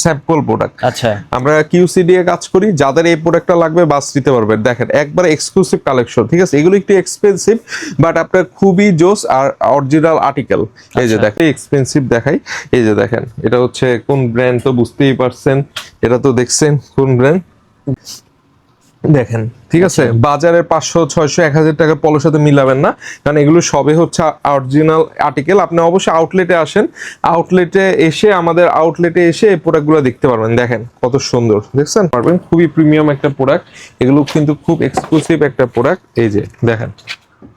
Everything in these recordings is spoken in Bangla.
Sample product. আচ্ছা, আমরা কিউসি দিয়ে কাজ করি, যাদের এই প্রোডাক্টটা লাগবে বাস নিতে পারবেন। দেখেন একবার এক্সক্লুসিভ কালেকশন, ঠিক আছে, এগুলো একটু এক্সপেন্সিভ বাট আপনার খুবই জোস আর অরিজিনাল আর্টিকেল। এই যে দেখেন এক্সপেন্সিভ দেখাই, এই যে দেখেন এটা হচ্ছে কোন ব্র্যান্ড তো বুঝতেই পারছেন, এটা তো দেখছেন কোন ব্র্যান্ড দেখেন, ঠিক আছে। বাজারে 500 600 1000 টাকার পলোর সাথে মিলাবেন না, কারণ এগুলো সবে হচ্ছে অরিজিনাল আর্টিকেল। আপনি অবশ্যই আউটলেটে আসেন, আমাদের আউটলেটে এসে এই প্রোডাক্টগুলো দেখতে পারবেন। দেখেন কত সুন্দর, দেখছেন পারবেন, খুবই প্রিমিয়াম একটা প্রোডাক্ট। এগুলো কিন্তু খুব এক্সক্লুসিভ একটা প্রোডাক্ট। এই যে দেখেন,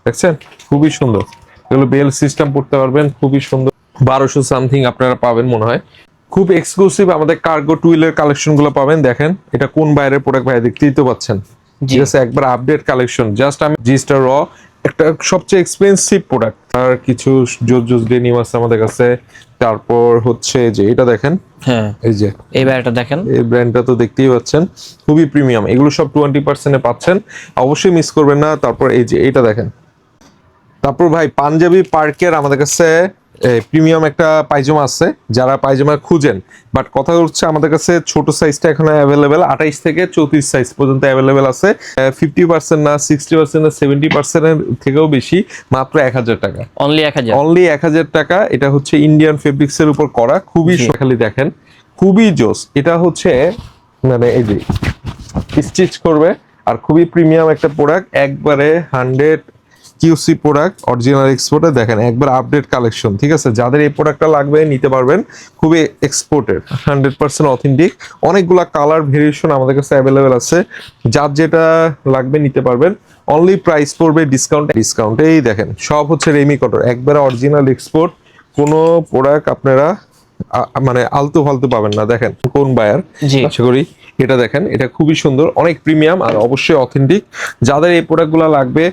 দেখছেন খুবই সুন্দর। এগুলো বেল সিস্টেম পড়তে পারবেন, খুবই সুন্দর। 1200 সামথিং আপনারা পাবেন মনে হয়। খুব এক্সক্লুসিভ আমাদের কার্গো টুইলের কালেকশন গুলো পাবেন। দেখেন এটা কোন বাইরের প্রোডাক্ট ভাই, দেখতেই তো পাচ্ছেন, ঠিক আছে, একবার আপডেট কালেকশন। জাস্ট আমি জিস্টা র একটা সবচেয়ে এক্সপেন্সিভ প্রোডাক্ট, আর কিছু জোস ডেনিম আছে আমাদের কাছে। তারপর হচ্ছে যে এটা দেখেন, হ্যাঁ এই যে এই ব্যাগটা দেখেন, এই ব্র্যান্ডটা তো দেখতেই পাচ্ছেন, খুবই প্রিমিয়াম। এগুলো সব 20% পাচ্ছেন, অবশ্যই মিস করবেন না। তারপর এই যে এটা দেখেন। তারপর ভাই পাঞ্জাবি পার্কের আমাদের কাছে প্রিমিয়াম একটা পায়জামা আছে, যারা পায়জামা খুঁজেন। বাট কথা হচ্ছে আমাদের কাছে ছোট সাইজটা এখন অ্যাভেলেবেল, 28 থেকে 34 সাইজ পর্যন্ত অ্যাভেলেবেল আছে। 50% না, 60% না, 70% এর থেকেও বেশি, মাত্র 1000 টাকা, অনলি 1000 টাকা। এটা হচ্ছে ইন্ডিয়ান ফেব্রিক্স এর উপর করা, খুবই খালি দেখেন, খুবই জোস। এটা হচ্ছে মানে এই যে স্টিচ করবে, আর খুবই প্রিমিয়াম একটা প্রোডাক্ট, একবারে 100 কিউসি প্রোডাক্ট, অরিজিনাল এক্সপোর্টের। দেখেন একবার আপডেট কালেকশন, ঠিক আছে, যাদের এই প্রোডাক্টটা লাগবে নিতে পারবেন, খুবই এক্সপোর্টেড, 100% অথেন্টিক। অনেকগুলা কালার ভেরিয়েশন আমাদের কাছে অ্যাভেলেবেল আছে, যার যেটা লাগবে নিতে পারবেন। অনলি প্রাইস পড়বে ডিসকাউন্ট। এই দেখেন সব হচ্ছে রেমি কটন, একবারে অরিজিনাল এক্সপোর্ট, কোনো প্রোডাক্ট আপনারা মানে আলতু ফালতু পাবেন না। দেখেন কোন বায়ার, আশা করি এটা দেখেন, এটা খুবই সুন্দর, অনেক প্রিমিয়াম আর অবশ্যই অথেন্টিক। যাদের এই প্রোডাক্টগুলো লাগবে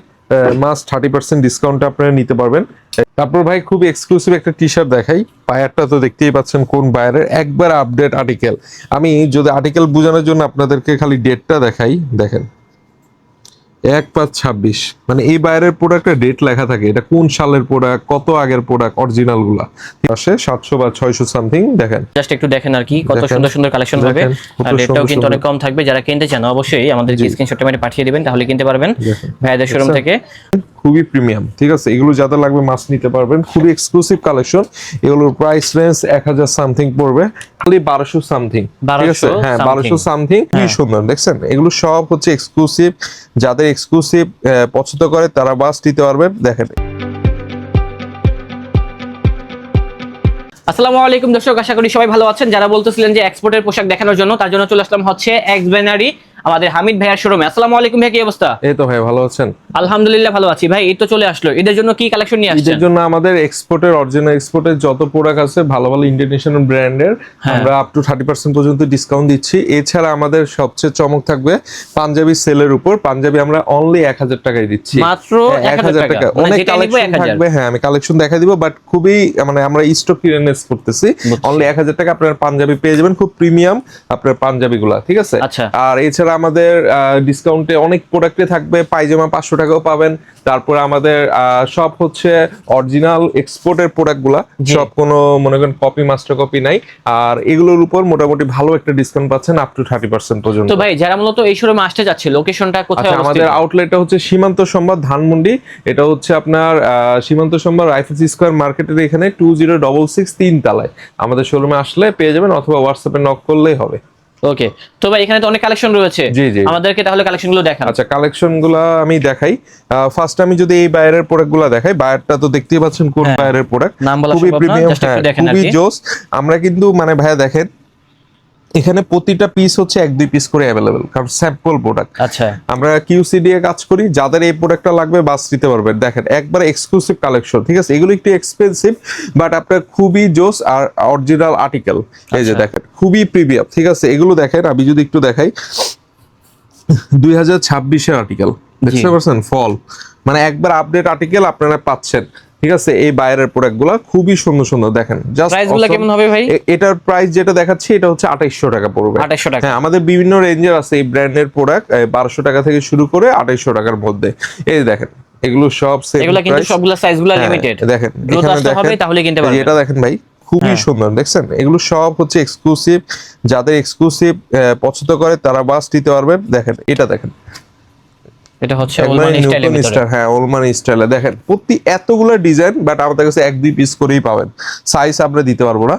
মাস 30% ডিসকাউন্ট আপনারা নিতে পারবেন। তারপর ভাই খুব এক্সক্লুসিভ একটা টি শার্ট দেখাই, বায়ারটা তো দেখতেই পাচ্ছেন কোন বায়ারের, একবার আপডেট আর্টিকেল। আমি যদি আর্টিকেল বোঝানোর জন্য আপনাদেরকে খালি ডেটটা দেখাই, দেখেন 1/5/26, মানে এই বাইরের প্রোডাক্টে ডেট লেখা থাকে, এটা কোন সালের প্রোডাক্ট, কত আগের প্রোডাক্ট, অরিজিনাল গুলা আসে 700 বা 600 সামথিং। দেখেন জাস্ট একটু দেখেন আর কি কত সুন্দর সুন্দর কালেকশন হবে, আর রেটটাও কিন্তু অনেক কম থাকবে। যারা কিনতে চান অবশ্যই আমাদেরকে স্ক্রিনশটটা মেরে পাঠিয়ে দিবেন, তাহলে কিনতে পারবেন ভাইয়াদের শোরুম থেকে। খুবই প্রিমিয়াম, ঠিক আছে, এগুলো যাদের লাগবে মাস নিতে পারবেন, খুবই এক্সক্লুসিভ কালেকশন। এগুলোর প্রাইস রেঞ্জ 1000 সামথিং পড়বে, খালি 1200 সামথিং, ঠিক আছে, হ্যাঁ 1200 সামথিং। খুবই সুন্দর, দেখছেন এগুলো সব হচ্ছে এক্সক্লুসিভ, যাদের এক্সক্লুসিভ পছন্দ করে তারা বাস নিতে পারবেন। দেখেন আসসালামু আলাইকুম দর্শক, আশা করি সবাই ভালো আছেন। যারা বলতেছিলেন যে এক্সপোর্টের পোশাক দেখানোর জন্য, তার জন্য চলে আসলাম হচ্ছে এক্স ব্যানারি আমাদের হামিদ ভাইয়ার শোরুমে। আসসালামু আলাইকুম ভাই, কি অবস্থা? এই তো ভাই ভালো আছেন? আলহামদুলিল্লাহ ভালো আছি ভাই। এই তো চলে আসলো, এদের জন্য কি কালেকশন নিয়ে আসছেন? এদের জন্য আমাদের এক্সপোর্টের অরিজিনাল এক্সপোর্টের যত প্রোডাক্ট আছে ভালো ভালো ইন্টারন্যাশনাল ব্র্যান্ডের, আমরা আপ টু 30% পর্যন্ত ডিসকাউন্ট দিচ্ছি। এছাড়া আমাদের সবচেয়ে চমক থাকবে পাঞ্জাবি সেলের উপর। পাঞ্জাবি আমরা অনলি 1000 টাকায় দিচ্ছি, মাত্র 1000 টাকা। অনেক কালেকশন থাকবে, হ্যাঁ আমি কালেকশন দেখাই দিব, বাট খুবই মানে আমরা স্টক ক্লিয়ারেন্স করতেছি। অনলি 1000 টাকা আপনার পাঞ্জাবি পেয়ে যাবেন, খুব প্রিমিয়াম আপনার পাঞ্জাবিগুলা, ঠিক আছে। আর এছাড়া আমাদের ডিসকাউন্টে অনেক প্রোডাক্টে থাকবে, পায়জামা 500 টাকাও পাবেন। তারপর আমাদের সব হচ্ছে অরিজিনাল এক্সপোর্টের প্রোডাক্টগুলা, সব কোনো মনে করেন কপি মাস্টার কপি নাই। আর এগুলোর উপর মোটামুটি ভালো একটা ডিসকাউন্ট পাচ্ছেন আপ টু 30% পর্যন্ত। তো ভাই যারা মূলত এই শোরুমে আসতে যাচ্ছে, লোকেশনটা কোথায় অবস্থিত? আমাদের আউটলেটটা হচ্ছে সীমান্ত সম্ভার ধানমন্ডি, এটা হচ্ছে আপনার সীমান্ত সম্ভার রাইফেলস স্কয়ার মার্কেটের এখানে 2066 3 তলায়। আমাদের শোরুমে আসলে পেয়ে যাবেন, অথবা হোয়াটসঅ্যাপে নক করলেই হবে। ওকে, তো ভাই এখানে তো অনেক কালেকশন রয়েছে, আমাদেরকে তাহলে কালেকশনগুলো দেখান। আচ্ছা কালেকশনগুলো আমি দেখাই। ফার্স্ট আমি যদি এই বায়ারের প্রোডাক্টগুলো দেখাই, বায়ারটা তো দেখতেই পাচ্ছেন কোন বায়ারের প্রোডাক্ট, খুবই প্রিমিয়াম, খুবই জোস। আমরা কিন্তু মানে ভাইয়া দেখেন এখানে প্রতিটা পিস হচ্ছে 1-2 পিস করে অ্যাভেলেবেল, কারণ স্যাম্পল প্রোডাক্ট। আচ্ছা, আমরা কিউসি দিয়ে কাজ করি, যাদের এই প্রোডাক্টটা লাগবে বাস নিতে পারবেন। দেখেন একবার এক্সক্লুসিভ কালেকশন, ঠিক আছে, এগুলো একটু এক্সপেন্সিভ বাট আপনার খুবই জোস আর অরিজিনাল আর্টিকেল। এই যে দেখেন খুবই প্রিমিয়াম, ঠিক আছে। এগুলো দেখেন আমি যদি একটু দেখাই, 2026-এর আর্টিকেল, দেখতে পাচ্ছেন ফল, মানে একবার আপডেট আর্টিকেল আপনারা পাচ্ছেন, ঠিক আছে। এই বাইরের প্রোডাক্টগুলো খুবই সুন্দর সুন্দর, দেখেন জাস্ট প্রাইসগুলো কেমন হবে ভাই? এটার প্রাইস যেটা দেখাচ্ছি এটা হচ্ছে 2800 টাকা পড়বে। 2800 টাকা, হ্যাঁ আমাদের বিভিন্ন রেঞ্জের আছে এই ব্র্যান্ডের প্রোডাক্ট, 1200 টাকা থেকে শুরু করে 2800 টাকার মধ্যে। এই দেখেন এগুলো সব সেম, এগুলো কিন্তু সবগুলা সাইজগুলো লিমিটেড, দেখেন দ্রুত আসতে হবে তাহলে কিনতে পারবেন। এটা দেখেন ভাই খুবই সুন্দর দেখছেন, এগুলো সব হচ্ছে এক্সক্লুসিভ। যাদের এক্সক্লুসিভ পছন্দ করে তারা বাস নিতে পারবেন। দেখেন এটা দেখেন, এটা হচ্ছে ওলমান স্টাইলের ভিতরে। হ্যাঁ ওলমান স্টাইলে দেখেন প্রতি এতগুলো ডিজাইন, বাট আমাদের কাছে 1-2 পিস করেই পাবেন, সাইজ আমরা দিতে পারবো না।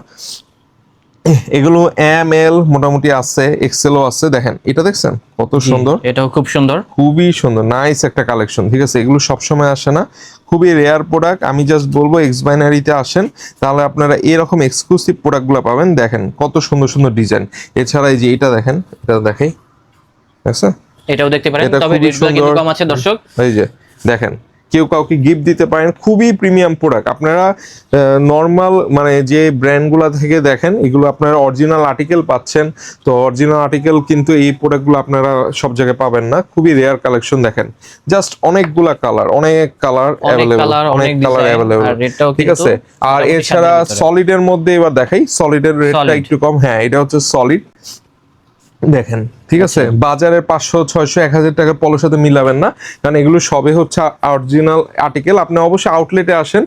এগুলো এম এল মোটামুটি আছে, এক্সেলও আছে। দেখেন এটা দেখছেন কত সুন্দর, এটাও খুব সুন্দর, খুবই সুন্দর, নাইস একটা কালেকশন। ঠিক আছে, এগুলো সবসময় আসে না, খুবই রেয়ার প্রোডাক্ট। আমি জাস্ট বলবো এক্স বাইনারিতে আসেন, তাহলে আপনারা এরকম এক্সক্লুসিভ প্রোডাক্টগুলো পাবেন। দেখেন কত সুন্দর সুন্দর ডিজাইন। এছাড়া এই যে এটা দেখেন, এটা দেখাই, দেখছেন এটাও দেখতে পারেন, এটা তবে খুবই রেটগুলো কিন্তু সুন্দর। কম আছে দর্শক। এই যে দেখেন, কেউ কাউকে গিফট দিতে পারেন, খুবই প্রিমিয়াম প্রোডাক্ট। আপনারা নর্মাল মানে যে ব্র্যান্ডগুলো থেকে দেখেন, এগুলো আপনারা অরিজিনাল আর্টিকেল পাচ্ছেন, তো অরিজিনাল আর্টিকেল কিন্তু এই প্রোডাক্টগুলো আপনারা সব জায়গায় পাবেন না। খুবই রেয়ার কালেকশন। দেখেন জাস্ট অনেকগুলা কালার, অনেক কালার অ্যাভেলেবল, অনেক কালার অ্যাভেলেবল। ঠিক আছে, আর এছাড়া সলিডের মধ্যে এবার দেখাই, সলিডের রেটটা একটু কম। হ্যাঁ এটা হচ্ছে সলিড, দেখেন ঠিক আছে। বাজারের 500, 600, 1000 টাকা পলোর সাথে মিলাবেন না, কারণ এগুলো সবে হচ্ছে অরিজিনাল আর্টিকেল। আপনি অবশ্যই আউটলেটে আসেন,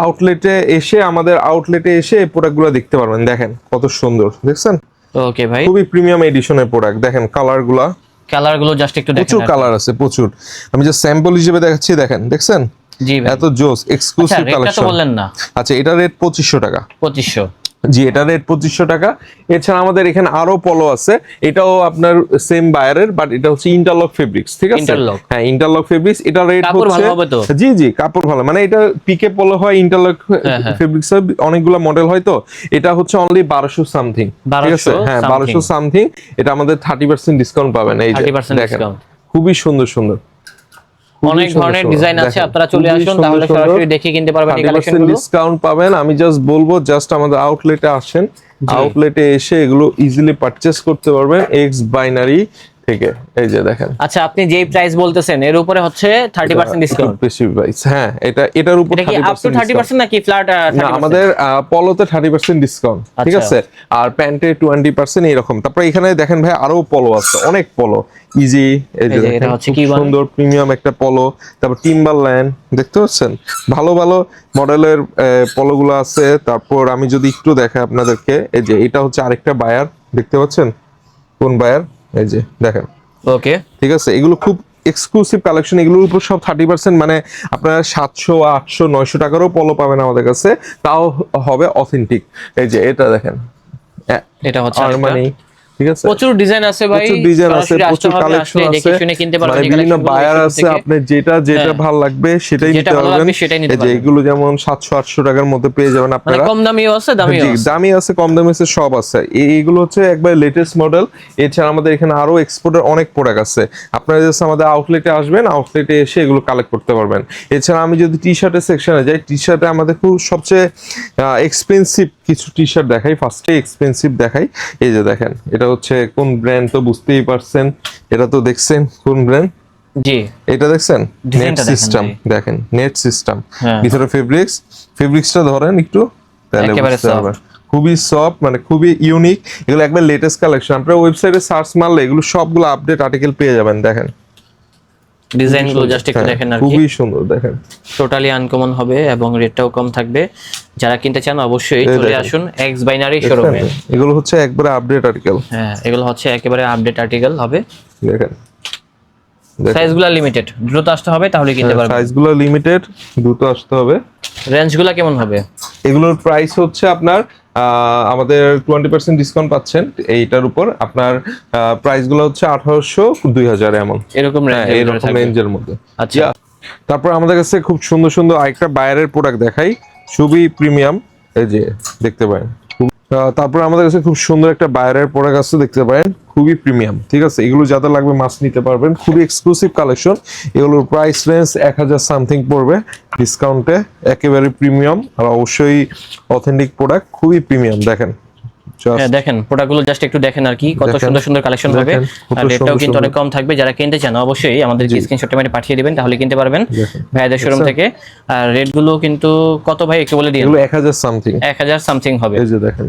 আউটলেটে এসে আমাদের আউটলেটে এসে এই প্রোডাক্টগুলো দেখতে পারবেন। দেখেন কত সুন্দর, দেখছেন? ওকে ভাই, খুবই প্রিমিয়াম এডিশনের প্রোডাক্ট। দেখেন কালারগুলো, কালারগুলো জাস্ট একটু দেখেন, প্রচুর কালার আছে প্রচুর। আমি যে স্যাম্পল হিসেবে দেখাচ্ছি, দেখেন দেখছেন জি ভাই, এত জোস এক্সক্লুসিভ রেটটা তো কালেকশন। বললেন না? আচ্ছা এটা রেট 2500 টাকা। 2500, জি এটা রেট 2500 টাকা। এছাড়া আমাদের এখানে আরো পলো আছে, এটাও আপনার সেম বায়ারের, বাট এটা হচ্ছে ইন্টারলক ফেব্রিক্স। ঠিক আছে, ইন্টারলক, হ্যাঁ ইন্টারলক ফেব্রিক্স। এটা রেট কাপড় হচ্ছে, ভালো হবে তো? জি জি কাপড় ভালো, মানে এটা পিকে পলো হয়, ইন্টারলক ফেব্রিক্স অনেকগুলো মডেল হয়, তো এটা হচ্ছে অনলি 1200 সামথিং। ঠিক আছে, হ্যাঁ 1200 সামথিং। এটা আমাদের 30% ডিসকাউন্ট পাবেন। এই যে দেখেন খুবই সুন্দর সুন্দর, অনেক ধরনের ডিজাইন আছে, আপনারা চলে আসুন, তাহলে সরাসরি দেখে কিনতে পারবেন এই কালেকশনগুলো। ডিসকাউন্ট পাবেন। আমি জাস্ট বলবো জাস্ট আমাদের আউটলেটে আসেন, আউটলেটে এসে এগুলো ইজিলি পারচেজ করতে পারবেন এক্স বাইনারি থেকে। এই যে দেখেন, আচ্ছা আপনি যেই প্রাইস বলতেছেন এর উপরে হচ্ছে 30% ডিসকাউন্ট, বেশি প্রাইস। হ্যাঁ এটার উপর 30% নাকি ফ্ল্যাট? না আমাদের পলোতে 30% ডিসকাউন্ট। ঠিক আছে, আর প্যান্টে 20% এরকম। তারপর এখানে দেখেন ভাই আরো পলো আছে, অনেক পলো ইজি। এই যে এটা হচ্ছে কি সুন্দর প্রিমিয়াম একটা পলো। তারপর টিম্বারল্যান্ড দেখতে পাচ্ছেন, ভালো ভালো মডেলের পলোগুলো আছে। তারপর আমি যদি একটু দেখাই আপনাদেরকে, এই যে এটা হচ্ছে আরেকটা বায়ার, দেখতে পাচ্ছেন কোন বায়ার, এই যে দেখেন। ওকে ঠিক আছে, এগুলো খুব এক্সক্লুসিভ কালেকশন। এগুলোর উপর সব 30%, মানে আপনারা 700, 800, 900 টাকারও পলো পাবেন আমাদের কাছে, তাও হবে অথেন্টিক। এই যে এটা দেখেন, এটা হচ্ছে আরমানি। ঠিক আছে, প্রচুর ডিজাইন আছে ভাই, প্রচুর ডিজাইন আছে, প্রচুর কালেকশন আছে, দেখে শুনে কিনতে পারবেন। মানে বিভিন্ন বায়ার আছে, আপনি যেটা ভালো লাগবে সেটাই নিতে পারবেন। এই যে এগুলো যেমন 700-800 টাকার মধ্যে পেয়ে যাবেন আপনারা। কম দামিও আছে, দামি আছে, কম দামি আছে, সব আছে। এইগুলো হচ্ছে একবার লেটেস্ট মডেল। এছাড়া আমাদের এখানে আরো এক্সপোর্টের অনেক প্রোডাক্ট আছে, আপনারা জাস্ট আমাদের আউটলেটে আসবেন, আউটলেটে এসে এগুলো কালেক্ট করতে পারবেন। এছাড়া আমি যদি টি শার্টের সেকশনে যাই, টি শার্টে আমাদের খুব সবচেয়ে এক্সপেন্সিভ কিছু টি শার্ট দেখাই, ফার্স্টে এক্সপেন্সিভ দেখাই। এই যে দেখেন, এটা হচ্ছে কোন ব্র্যান্ড তো বুঝতেই পারছেন, এটা তো দেখছেন কোন ব্র্যান্ড। জি এটা দেখছেন, নেট সিস্টেম। দেখেন নেট সিস্টেম, ভিতরে ফেব্রিক্সটা ধরেন একটু, তাহলে বুঝতে পারবেন। খুবই সফট, মানে খুবই ইউনিক। এগুলো একবার লেটেস্ট কালেকশন। আপনারা ওয়েবসাইটে সার্চ মারলে এগুলো সবগুলো আপডেট আর্টিকেল পেয়ে যাবেন। দেখেন ডিজাইনগুলো জাস্ট একটু দেখেন, আর খুবই সুন্দর। দেখেন টোটালি আনকমন হবে এবং রেটটাও কম থাকবে। যারা কিনতে চান অবশ্যই চলে আসুন এক্স বাইনারি শোরুমে। এগুলো হচ্ছে একবারে আপডেট আর্টিকেল। হ্যাঁ এগুলো হচ্ছে একেবারে আপডেট আর্টিকেল হবে। দেখেন সাইজগুলো লিমিটেড, দ্রুত আসতে হবে তাহলে কিনতে পারবেন। সাইজগুলো লিমিটেড, দ্রুত আসতে হবে। রেঞ্জগুলো কেমন হবে? এগুলোর প্রাইস হচ্ছে আপনার আমাদের 20% ডিসকাউন্ট পাচ্ছেন এইটার উপর। আপনার প্রাইসগুলো হচ্ছে 1800, 2000 এমন এরকম রেঞ্জের মধ্যে। আচ্ছা তারপর আমাদের কাছে খুব সুন্দর সুন্দর আরেকটা বায়ারের প্রোডাক্ট দেখাই, খুবই প্রিমিয়াম। এই যে দেখতে পারেন, তারপর আমাদের কাছে খুব সুন্দর একটা বায়ারের প্রোডাক্ট আছে, দেখতে পারেন খুবই প্রিমিয়াম। ঠিক আছে, এগুলো যাদের লাগবে মাছ নিতে পারবেন, খুবই এক্সক্লুসিভ কালেকশন। এগুলোর প্রাইস রেঞ্জ 1000 সামথিং পড়বে ডিসকাউন্টে, একেবারে প্রিমিয়াম আর অবশ্যই অথেন্টিক প্রোডাক্ট, খুবই প্রিমিয়াম। দেখেন দেখেন প্রোডাক্টগুলো জাস্ট একটু দেখেন আর কি, কত সুন্দর সুন্দর কালেকশন হবে। আর রেটটাও কিন্তু অনেক কম থাকবে। যারা কিনতে চান অবশ্যই আমাদের স্ক্রিনশটটা মেরে পাঠিয়ে দিবেন, তাহলে কিনতে পারবেন ভাইয়াদের শোরুম থেকে। আর রেটগুলো কিন্তু কত ভাই একটু বলে দিন। এগুলো 1000 সামথিং, 1000 সামথিং হবে।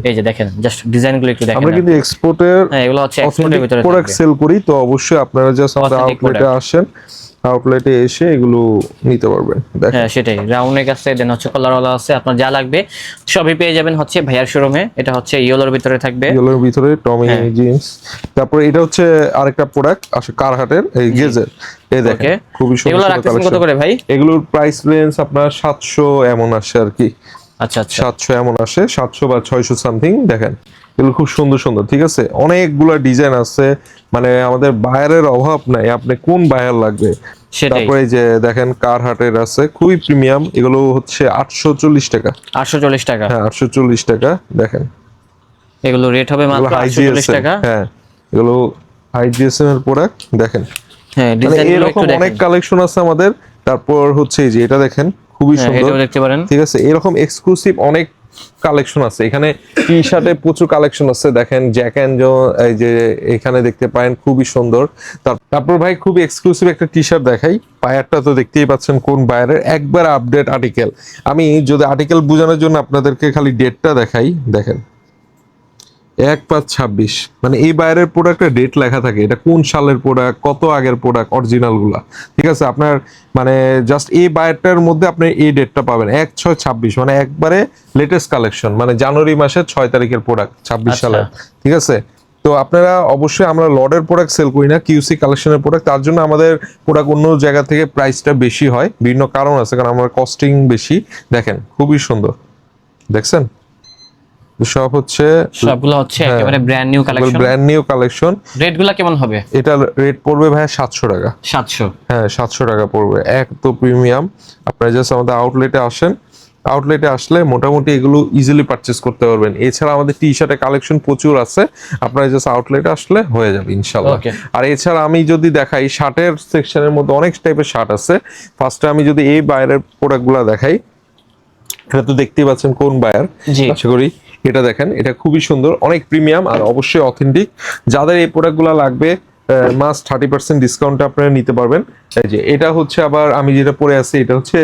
এই যে দেখেন জাস্ট ডিজাইনগুলো একটু দেখেন। আমরা কিন্তু এক্সপোর্টের, এগুলো হচ্ছে এক্সপোর্টের ভিতরে প্রোডাক্ট সেল করি, তো অবশ্যই আপনারা জাস্ট আমাদের আউটলেটে আসেন, আউটলেটে এসে এগুলো নিতে পারবেন। দেখেন হ্যাঁ সেটাই, রাউন্ড নেক আছে, দেন হচ্ছে কলারওয়ালা আছে, আপনার যা লাগবে সবই পেয়ে যাবেন হচ্ছে ভাইয়ার শোরুমে। এটা হচ্ছে ইয়েলোর ভিতরে থাকবে, ইয়েলোর ভিতরে টমি হ্যাঁ। জিন্স। তারপরে এটা হচ্ছে আরেকটা প্রোডাক্ট আসে কারহাটের, এই গেজের। এই দেখেন ওকে, খুবই সুন্দর এগুলো সুন্দর রাখতেছেন কত কালেকশন। করে ভাই? এগুলোর প্রাইস রেঞ্জ আপনার 700 এমন আসে আর কি, আচ্ছা আচ্ছা, 700 এমন আসে, 700 বা 600 সামথিং। দেখেন এগুলো খুব সুন্দর সুন্দর, ঠিক আছে, অনেকগুলা ডিজাইন আছে, মানে আমাদের বায়ারের অভাব নাই, আপনি কোন বায়ার লাগবে। সেটাই। তারপরে এই যে দেখেন কারহাটের আছে, খুবই প্রিমিয়াম, এগুলো হচ্ছে 840 টাকা। 840 টাকা, হ্যাঁ 840 টাকা। দেখেন এগুলো রেট হবে মাত্র 840 টাকা। হ্যাঁ এগুলো হাইজিএসএম এর প্রোডাক্ট। দেখেন হ্যাঁ, মানে ডিজাইনগুলো এরকম একটু অনেক দেখেন। কালেকশন আছে আমাদের। তারপর হচ্ছে এই যে এটা দেখেন খুবই হ্যাঁ, সুন্দর, এটাও দেখতে পারেন। ঠিক আছে, এরকম এক্সক্লুসিভ অনেক কালেকশন আছে এখানে। টি শার্টে প্রচুর কালেকশন আছে, দেখেন জ্যাক এন্ড জো, এই যে এখানে দেখতে পারেন খুবই সুন্দর। তারপর ভাই খুবই এক্সক্লুসিভ একটা টি শার্ট দেখাই, বায়ারটা তো দেখতেই পাচ্ছেন কোন বায়ারের, একবার আপডেট আর্টিকেল। আমি যদি আর্টিকেল বোঝানোর জন্য আপনাদেরকে খালি ডেটটা দেখাই, দেখেন 1/5/26, মানে এই বাইরের প্রোডাক্টে ডেট লেখা থাকে, এটা কোন সালের প্রোডাক্ট, কত আগের প্রোডাক্ট, অরিজিনাল গুলা, ঠিক আছে। আপনার মানে জাস্ট এই বাইরটার মধ্যে আপনি এই ডেটটা পাবেন 1/6/26, মানে একবারে লেটেস্ট কালেকশন, মানে জানুয়ারি মাসের 6 তারিখের প্রোডাক্ট 26 আচ্ছা। সালের, ঠিক আছে। তো আপনারা অবশ্যই, আমরা লর্ডের প্রোডাক্ট সেল করি না, কিউসি কালেকশনের প্রোডাক্ট, তার জন্য আমাদের প্রোডাক্ট অন্য জায়গা থেকে প্রাইসটা বেশি হয়, বিভিন্ন কারণ আছে, কারণ আমার কস্টিং বেশি। দেখেন খুবই সুন্দর, দেখছেন সব হচ্ছে, সবগুলো হচ্ছে একেবারে brand new collection. Brand new collection. রেটগুলো কেমন হবে? এটা রেট পড়বে ভাই 700 টাকা। 700? হ্যাঁ 700 টাকা পড়বে, এক তো প্রিমিয়াম। আপনারা জাস্ট আমাদের আউটলেটে আসেন, আউটলেটে আসলে মোটামুটি এগুলো ইজিলি পারচেজ করতে পারবেন। এছাড়া আমাদের টি শার্টের কালেকশন প্রচুর আছে, আপনারা জাস্ট আউটলেটে আসলে হয়ে যাবে ইনশাল্লাহ। Okay. আর এছাড়া আমি যদি দেখাই শার্টের সেকশনের মধ্যে অনেক টাইপের শার্ট আছে। ফার্স্টে আমি যদি এই বাইরের প্রোডাক্টগুলো দেখাই, এটা তো দেখতেই পাচ্ছেন কোন বায়ার, জি। আশা করি। এটা দেখেন, এটা খুবই সুন্দর, অনেক প্রিমিয়াম আর অবশ্যই অথেন্টিক। যাদের এই প্রোডাক্টগুলো লাগবে মাস্ট 30% ডিসকাউন্টে আপনারা নিতে পারবেন। এই যে এটা হচ্ছে আবার আমি যেটা পরে আছি, এটা হচ্ছে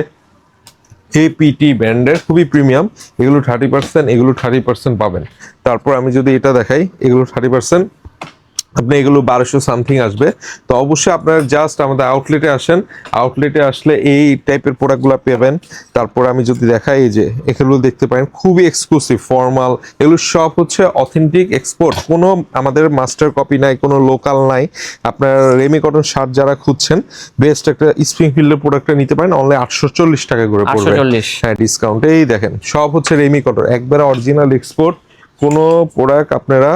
এপিটি ব্র্যান্ডের, খুবই প্রিমিয়াম। এগুলো 30%, এগুলো 30% পাবেন। তারপর আমি যদি এটা দেখাই, এগুলো 30%, আপনি এগুলো 1200 সামথিং আসবে। তো অবশ্যই আপনারা জাস্ট আমাদের আউটলেটে আসেন, আউটলেটে আসলে এই টাইপের প্রোডাক্টগুলো পাবেন। তারপর আমি যদি দেখাই, এই যে এগুলো দেখতে পারেন খুবই এক্সক্লুসিভ ফর্মাল, এগুলো সব হচ্ছে অথেন্টিক এক্সপোর্ট, কোনো আমাদের মাস্টার কপি নাই, কোনো লোকাল নাই। আপনার রেমি কটন শার্ট যারা খুঁজছেন, বেস্ট একটা স্প্রিংফিল্ডের প্রোডাক্টটা নিতে পারেন, অনলি 840 টাকা করে পড়বে। 840? হ্যাঁ ডিসকাউন্ট। এই দেখেন সব হচ্ছে রেমি কটন, একবারে অরিজিনাল এক্সপোর্ট, কোনো প্রোডাক্ট আপনারা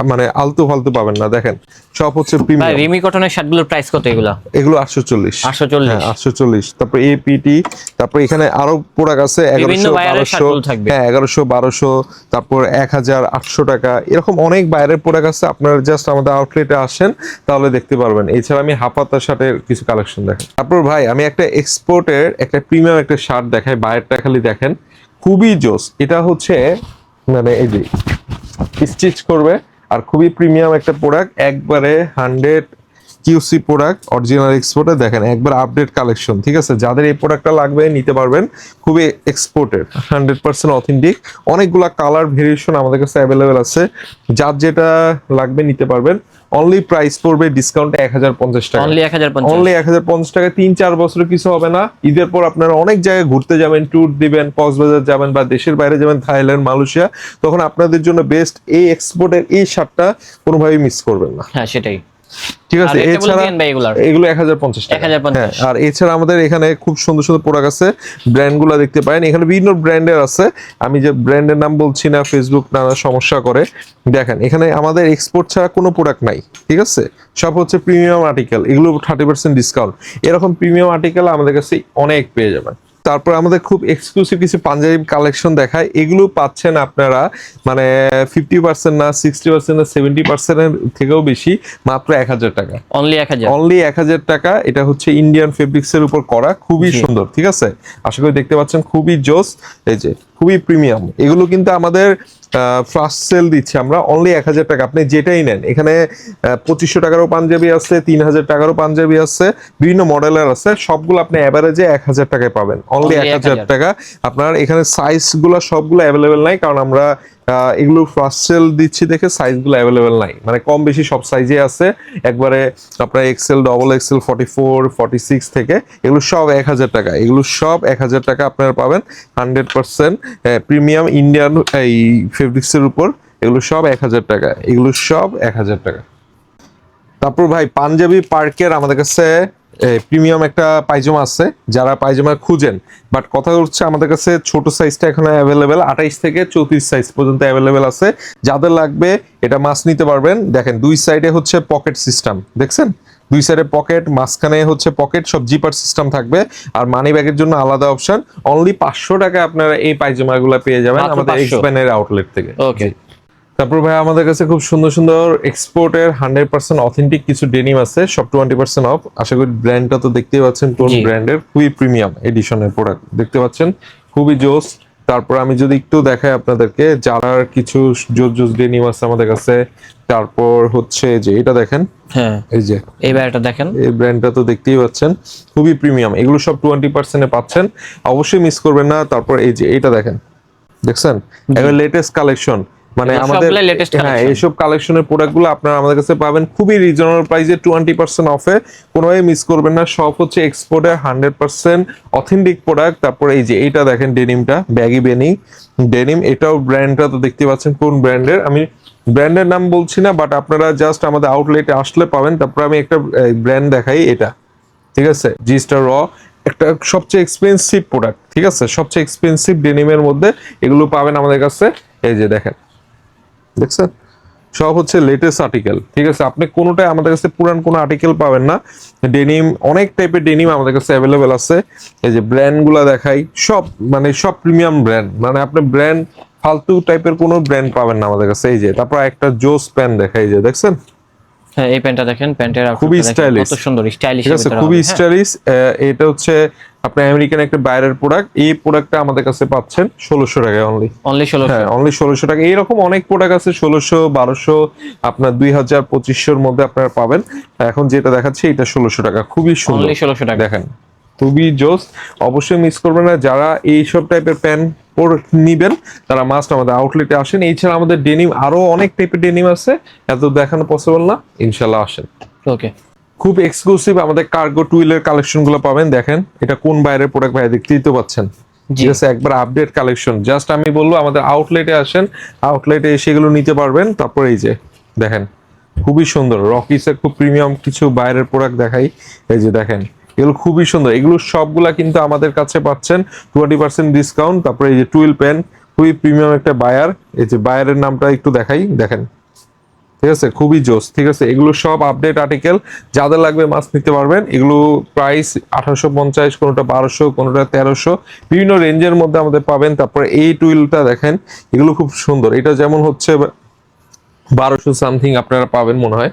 মানে আলতু ফালতু পাবেন না। দেখেন সব হচ্ছে ভাই প্রিমিয়াম। রিমি কটনের শার্টগুলোর প্রাইস কত এগুলো? এগুলো 840। 840? হ্যাঁ 840। তারপর এপিটি, তারপর এখানে আরো প্রোডাক্ট আছে বিভিন্ন 1100 বাইরের 1200, শার্টগুলো থাকবে। হ্যাঁ 1100 1200, তারপর 1800 টাকা, এরকম অনেক বাইরের প্রোডাক্ট আছে। আপনারা জাস্ট আমাদের আউটলেটে আসেন, তাহলে দেখতে পারবেন। এছাড়া আমি হাফাতা শার্টের কিছু কালেকশন দেখেন। তারপর ভাই আমি একটা এক্সপোর্টের একটা প্রিমিয়াম একটা শার্ট দেখাই, বাইরেরটা খালি দেখেন, খুবই জোস। এটা হচ্ছে মানে এই যে স্টিচ করবে, আর খুবই প্রিমিয়াম একটা প্রোডাক্ট, একবারে 100 কিউসি প্রোডাক্ট, অরিজিনাল এক্সপোর্টের। দেখেন একবার আপডেট কালেকশন, ঠিক আছে। যাদের এই প্রোডাক্টটা লাগবে নিতে পারবেন, খুবই এক্সপোর্টেড, 100% অথেন্টিক। অনেকগুলা কালার ভেরিয়েশন আমাদের কাছে অ্যাভেলেবেল আছে, যার যেটা লাগবে নিতে পারবেন। অনলি প্রাইস পড়বে ডিসকাউন্টে 1050 টাকা। অনলি 1050? অনলি 1050 টাকা। 3-4 বছরের কিছু হবে না। ঈদের পর আপনারা অনেক জায়গায় ঘুরতে যাবেন, ট্যুর দিবেন, কক্সবাজার যাবেন বা দেশের বাইরে যাবেন, থাইল্যান্ড, মালয়েশিয়া, তখন আপনাদের জন্য বেস্ট এই এক্সপোর্টের এই শার্টটা কোনোভাবেই মিস করবেন না। হ্যাঁ সেটাই। ঠিক আছে। আর এটা বলে এছাড়া দিয়েন ভাই এগুলার। এগুলো 1050 টাকা। 1050? হ্যাঁ, আর এছাড়া আমাদের এখানে খুব সুন্দর সুন্দর প্রোডাক্ট আছে, ব্র্যান্ডগুলো দেখতে পারেন। এখানে বিভিন্ন ব্র্যান্ডের আছে, আমি যে ব্র্যান্ডের নাম বলছি না, ফেসবুক নানা সমস্যা করে। দেখেন এখানে আমাদের এক্সপোর্ট ছাড়া কোনো প্রোডাক্ট নাই, ঠিক আছে। সব হচ্ছে প্রিমিয়াম আর্টিকেল, এগুলো 30% ডিসকাউন্ট। এরকম প্রিমিয়াম আর্টিকেল আমাদের কাছে অনেক পেয়ে যাবেন। তারপর আমাদের খুব এক্সক্লুসিভ কিছু পাঞ্জাবি কালেকশন দেখায়, এগুলো পাচ্ছেন আপনারা মানে 50% না, 60% না, 70% এর থেকেও বেশি, মাত্র 1000 টাকা। অনলি 1000? অনলি 1000 টাকা। এটা হচ্ছে ইন্ডিয়ান ফেব্রিক্স এর উপর করা, খুবই সুন্দর, ঠিক আছে। আশা করি দেখতে পাচ্ছেন, খুবই জোস। এই যে খুবই প্রিমিয়াম, এগুলো কিন্তু আমাদের ফার্স্ট সেল দিচ্ছি আমরা অনলি 1000 টাকা। আপনি যেটাই নেন, এখানে 2500 টাকারও পাঞ্জাবি আছে, 3000 টাকারও পাঞ্জাবি আছে, বিভিন্ন মডেলের আছে, সবগুলো আপনি এভারেজে 1000 টাকায় পাবেন, অনলি 1000 টাকা। আপনার এখানে সাইজ গুলো সবগুলো অ্যাভেলেবেল নাই, কারণ আমরা এগুলো ফার্স্ট সেল দিচ্ছি দেখে সাইজগুলো অ্যাভেলেবেল নাই, মানে কম বেশি সব সাইজে আছে একবারে। আপনার এক্সেল, ডবল এক্সেল, 44, 46 থেকে এগুলো সব 1000 টাকা, এগুলো সব 1000 টাকা আপনারা পাবেন। 100% প্রিমিয়াম ইন্ডিয়ান এই ফেব্রিক্সের উপর এগুলো সব 1000 টাকা, এগুলো সব 1000 টাকা। তারপর ভাই পাঞ্জাবি পার্কের আমাদের কাছে প্রিমিয়াম একটা পায়জামা আছে, যারা পায়জামা খুঁজেন। বাট কথা হচ্ছে আমাদের কাছে ছোট সাইজটা এখন অ্যাভেলেবেল, 28 থেকে 34 সাইজ পর্যন্ত অ্যাভেলেবেল আছে। যাদের লাগবে এটা মাছ নিতে পারবেন। দেখেন দুই সাইডে হচ্ছে পকেট সিস্টেম, দেখছেন দুই সাইডে পকেট, মাঝখানে হচ্ছে পকেট, সব জিপার সিস্টেম থাকবে। আর মানি ব্যাগের জন্য আলাদা অপশন। অনলি 500 টাকায় আপনারা এই পায়জামাগুলো পেয়ে যাবেন মাত্র আমাদের 500? এক্সপ্যানের আউটলেট থেকে। ওকে। তারপর ভাই আমাদের কাছে খুব সুন্দর সুন্দর এক্সপোর্টের 100% অথেন্টিক কিছু ডেনিম আছে, সব 20% অফ। আশা করি ব্র্যান্ডটা তো দেখতেই পাচ্ছেন কোন জি। ব্র্যান্ডের, খুবই প্রিমিয়াম এডিশনের প্রোডাক্ট দেখতে পাচ্ছেন, খুবই জোস। তারপর আমি যদি একটু দেখাই আপনাদেরকে, যারার কিছু জোস জোস ডেনিম আছে আমাদের কাছে। তারপর হচ্ছে যে এটা দেখেন, হ্যাঁ এই যে এইবার এটা দেখেন, এই ব্র্যান্ডটা তো দেখতেই পাচ্ছেন, খুবই প্রিমিয়াম। এগুলো সব 20% পাচ্ছেন, অবশ্যই মিস করবেন না। তারপর এই যে এটা দেখেন, দেখছেন এবার লেটেস্ট কালেকশন, মানে এগুলো আমাদের সবগুলাই latest হ্যাঁ collection। এইসব কালেকশনের প্রোডাক্টগুলো আপনারা আমাদের কাছে পাবেন খুবই রিজনেবল প্রাইসে, 20% অফে। কোনোভাবে মিস করবেন না, সব হচ্ছে এক্সপোর্টের 100% অথেন্টিক প্রোডাক্ট। তারপরে এই যে এইটা দেখেন ডেনিমটা, ব্যাগি ডেনিম, এটাও ব্র্যান্ডটা তো দেখতে পাচ্ছেন কোন ব্র্যান্ডের। আমি ব্র্যান্ডের নাম বলছি না, বাট আপনারা জাস্ট আমাদের আউটলেটে আসলে পাবেন। তারপর আমি একটা ব্র্যান্ড দেখাই, এটা ঠিক আছে, জি স্টার র, একটা সবচেয়ে এক্সপেন্সিভ প্রোডাক্ট, ঠিক আছে, সবচেয়ে এক্সপেন্সিভ ডেনিমের মধ্যে এগুলো পাবেন আমাদের কাছে। এই যে দেখেন, দেখছেন সব হচ্ছে লেটেস্ট আর্টিকেল, ঠিক আছে। আপনি কোনোটাই আমাদের কাছে পুরান কোনো আর্টিকেল পাবেন না। ডেনিম, অনেক টাইপের ডেনিম আমাদের কাছে অ্যাভেলেবেল আছে। এই যে ব্র্যান্ডগুলো দেখাই, সব মানে সব প্রিমিয়াম ব্র্যান্ড, মানে আপনি ব্র্যান্ড ফালতু টাইপের কোনো ব্র্যান্ড পাবেন না আমাদের কাছে। এই যে তারপর একটা জোস প্যান্ট দেখাই, যে দেখছেন হ্যাঁ এই প্যান্টটা দেখেন, প্যান্টের খুবই স্টাইলিশ, কত সুন্দর স্টাইলিশ, ঠিক আছে, খুবই স্টাইলিশ। এটা হচ্ছে আপনার আমেরিকান একটা বাইরের প্রোডাক্ট, এই প্রোডাক্টটা আমাদের কাছে পাচ্ছেন 1600 টাকায় অনলি। অনলি 1600? হ্যাঁ অনলি 1600 টাকা। এইরকম অনেক প্রোডাক্ট আছে 1600, 1200, আপনার 2000, 2500-র মধ্যে আপনারা পাবেন। এখন যেটা দেখাচ্ছি এটা 1600 টাকা, খুবই সুন্দর, অনলি 1600 টাকা। দেখেন খুবই জোস। অবশ্যই মিস করবেন না, যারা এইসব টাইপের প্যান্ট নিবেন তারা মাস্ট আমাদের আউটলেটে আসেন। এছাড়া আমাদের ডেনিম আরো অনেক টাইপের ডেনিম আছে, এত দেখানো পসিবল না, ইনশাল্লাহ আসেন। ওকে। খুব এক্সক্লুসিভ আমাদের কার্গো টুইলের কালেকশন গুলো পাবেন। দেখেন এটা কোন বাইরের প্রোডাক্ট ভাই, দেখতেই তো পাচ্ছেন, ঠিক আছে, একবার আপডেট কালেকশন। জাস্ট আমি বলবো আমাদের আউটলেটে আসেন, আউটলেটে এসে এগুলো নিতে পারবেন। তারপর এই যে দেখেন খুবই সুন্দর রকিসের খুব প্রিমিয়াম কিছু বাইরের প্রোডাক্ট দেখাই। এই যে দেখেন এগুলো খুবই সুন্দর, এগুলো সবগুলা কিন্তু আমাদের কাছে পাচ্ছেন 20% ডিসকাউন্ট। তারপরে এই যে টুইল পেন, খুবই প্রিমিয়াম একটা বায়ার, এই যে বায়ারের নামটা একটু দেখাই, দেখেন ঠিক আছে, খুবই জোস, ঠিক আছে। এগুলো সব আপডেট আর্টিকেল, যাদের লাগবে মাছ নিতে পারবেন। এগুলো প্রাইস 1850, কোনোটা 1200, কোনোটা 1300, বিভিন্ন রেঞ্জের মধ্যে আমাদের পাবেন। তারপরে এই টুইলটা দেখেন, এগুলো খুব সুন্দর, এটা যেমন হচ্ছে 1200 সামথিং আপনারা পাবেন মনে হয়।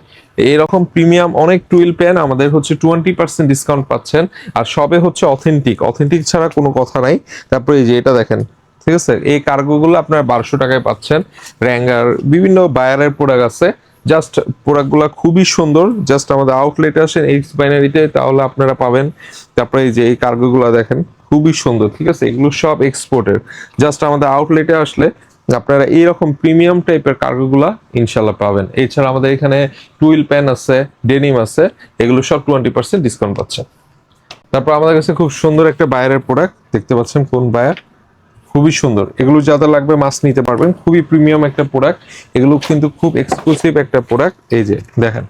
এইরকম প্রিমিয়াম অনেক টুইল পেন আমাদের হচ্ছে 20% ডিসকাউন্ট পাচ্ছেন। আর সবে হচ্ছে অথেন্টিক, অথেন্টিক ছাড়া কোনো কথা নাই। তারপরে এই যে এটা দেখেন, ঠিক আছে, এই কার্গোগুলো আপনারা 1200 টাকায় পাচ্ছেন। র্যাঙ্গার বিভিন্ন বায়ারের প্রোডাক্ট আছে, জাস্ট প্রোডাক্টগুলো খুবই সুন্দর। জাস্ট আমাদের আউটলেটে আসেন এক্স বাইনারিতে, তাহলে আপনারা পাবেন। তারপরে এই যে এই কার্গোগুলো দেখেন খুবই সুন্দর, ঠিক আছে, এগুলো সব এক্সপোর্টের। জাস্ট আমাদের আউটলেটে আসলে আপনারা এইরকম প্রিমিয়াম টাইপের কার্গোগুলা ইনশাল্লাহ পাবেন। এছাড়া আমাদের এখানে টুইল প্যান আছে, ডেনিম আছে, এগুলো সব 20% ডিসকাউন্ট পাচ্ছেন। তারপর আমাদের কাছে খুব সুন্দর একটা বায়ারের প্রোডাক্ট দেখতে পাচ্ছেন, কোন বায়ার, খুবই সুন্দর। এগুলো যাদের লাগবে মাছ নিতে পারবেন, খুবই প্রিমিয়াম একটা প্রোডাক্ট। এগুলো কিন্তু খুব এক্সক্লুসিভ একটা প্রোডাক্ট। এই যে দেখেন,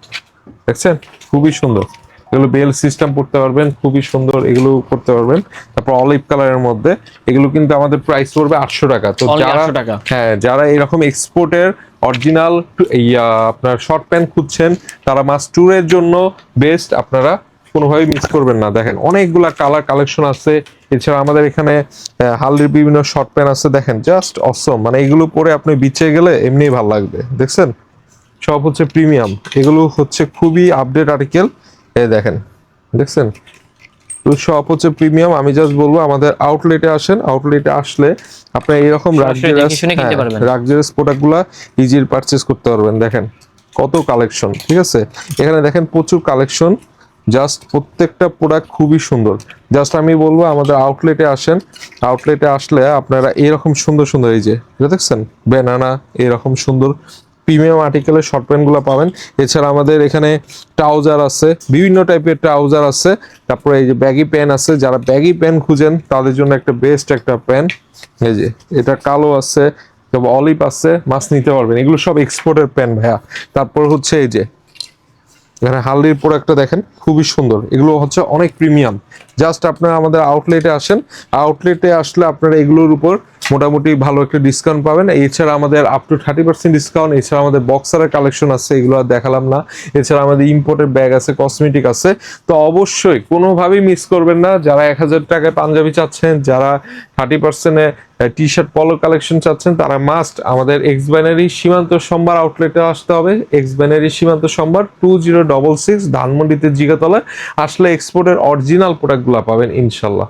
দেখছেন খুবই সুন্দর, এগুলো বেল সিস্টেম করতে পারবেন, খুবই সুন্দর, এগুলো করতে পারবেন। তারপর অলিভ কালারের মধ্যে এগুলো কিন্তু আমাদের প্রাইস পড়বে 800 টাকা। তো Only যারা 800 টাকা? হ্যাঁ যারা এরকম এক্সপোর্টের অরিজিনাল আপনার শর্ট প্যান্ট খুঁজছেন, তারা মাস ট্যুরের জন্য বেস্ট, আপনারা কোনোভাবেই মিস করবেন না। দেখেন অনেকগুলা কালার কালেকশন আছে। এছাড়া আমাদের এখানে হালদির বিভিন্ন শর্ট প্যান্ট আছে, দেখেন জাস্ট অসম, মানে এগুলো পরে আপনি বিচে গেলে এমনি ভালো লাগবে। দেখছেন সব হচ্ছে প্রিমিয়াম, এগুলো হচ্ছে খুবই আপডেট আর্টিকেল। এই দেখেন, দেখছেন তো সব হচ্ছে প্রিমিয়াম। আমি জাস্ট বলবো আমাদের আউটলেটে আসেন, আউটলেটে আসলে আপনি এরকম রাগজারিয়াস প্রোডাক্টগুলা ইজিলি পারচেজ করতে পারবেন। দেখেন কত কালেকশন, ঠিক আছে, এখানে দেখেন প্রচুর কালেকশন, জাস্ট প্রত্যেকটা প্রোডাক্ট খুবই সুন্দর। জাস্ট আমি বলবো আমাদের আউটলেটে আসেন, আউটলেটে আসলে আপনারা এরকম সুন্দর সুন্দর এই যে এটা দেখছেন ব্যানানা এরকম সুন্দর প্রিমিয়াম আর্টিকেলের শর্ট প্যান্টগুলো পাবেন। এছাড়া আমাদের এখানে ট্রাউজার আছে, বিভিন্ন টাইপের ট্রাউজার আছে। তারপরে এই যে ব্যাগি প্যান্ট আছে, যারা ব্যাগি প্যান্ট খুঁজেন তাদের জন্য একটা বেস্ট একটা প্যান্ট। এই যে এটা কালো আছে, তবে অলিভ আছে, মাছ নিতে পারবেন। এগুলো সব এক্সপোর্টের প্যান্ট ভাইয়া। তারপর হচ্ছে এই যে এখানে হালদির প্রোডাক্টটা দেখেন খুবই সুন্দর, এগুলো হচ্ছে অনেক প্রিমিয়াম। জাস্ট আপনারা আমাদের আউটলেটে আসেন, আউটলেটে আসলে আপনারা এগুলোর উপর মোটামুটি ভালো একটা ডিসকাউন্ট পাবেন। এছাড়া আমাদের আপ টু 30% ডিসকাউন্ট। এছাড়া আমাদের বক্সারের কালেকশন আছে, এগুলো আর দেখালাম না। এছাড়া আমাদের ইম্পোর্টের ব্যাগ আছে, কসমেটিক আছে। তো অবশ্যই কোনোভাবেই মিস করবেন না। যারা 1000 টাকায় পাঞ্জাবি চাচ্ছেন, যারা 30%-এ টি শার্ট পলো কালেকশন চাচ্ছেন, তারা মাস্ট আমাদের এক্স ব্যানারি সীমান্ত সম্ভার আউটলেটে আসতে হবে। এক্স ব্যানারি সীমান্ত সম্ভার 2066 ধানমন্ডিতে জিগাতলা আসলে এক্সপোর্টের অরিজিনাল প্রোডাক্টগুলো পাবেন ইনশাল্লাহ।